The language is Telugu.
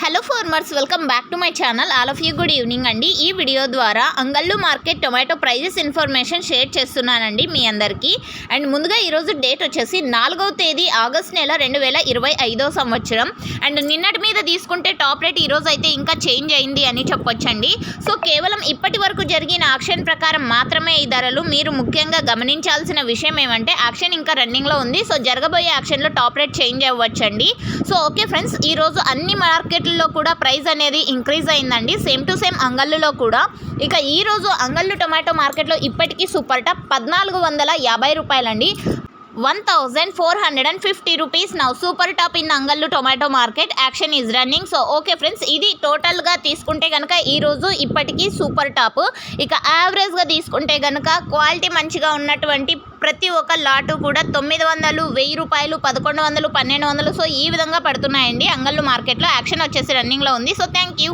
Hello farmers, welcome back to my channel. All of you good evening అండి. ఈ వీడియో ద్వారా Angallu market tomato prices information share చేస్తున్నానండి మీ అందరికీ. అండ్ ముందుగా ఈరోజు డేట్ వచ్చేసి 4వ తేదీ ఆగస్ట్ నెల 2025 సంవత్సరం. అండ్ నిన్నటి మీద తీసుకుంటే టాప్ రేట్ ఈరోజు అయితే ఇంకా చేంజ్ అయింది అని చెప్పొచ్చండి. సో కేవలం ఇప్పటి వరకు జరిగిన యాక్షన్ ప్రకారం మాత్రమే ఈ ధరలు. మీరు ముఖ్యంగా గమనించాల్సిన విషయం ఏమంటే యాక్షన్ ఇంకా రన్నింగ్లో ఉంది. సో జరగబోయే యాక్షన్లో టాప్ రేట్ చేంజ్ అవ్వచ్చండి. సో ఓకే ఫ్రెండ్స్, ఈరోజు అన్ని మార్కెట్లలో కూడా ప్రైస్ అనేది ఇంక్రీజ్ అయిందండి. సేమ్ టు సేమ్ అంగళ్ళులో కూడా. ఇక ఈరోజు అంగళ్ళు టొమాటో మార్కెట్లో ఇప్పటికీ సూపర్ టాప్ 1450 రూపాయలండి. 1450 rupees now. Super top in Angallu tomato market. Action is running. So okay friends, ఇది టోటల్గా తీసుకుంటే కనుక ఈరోజు ఇప్పటికీ సూపర్ టాప్. ఇక యావరేజ్గా తీసుకుంటే కనుక క్వాలిటీ మంచిగా ఉన్నటువంటి ప్రతి ఒక్క లాటు కూడా 900, 1000 రూపాయలు, 1100, 1200. సో ఈ విధంగా పడుతున్నాయండి అంగళ్ళు మార్కెట్లో. యాక్షన్ వచ్చేసి రన్నింగ్లో ఉంది. So thank you.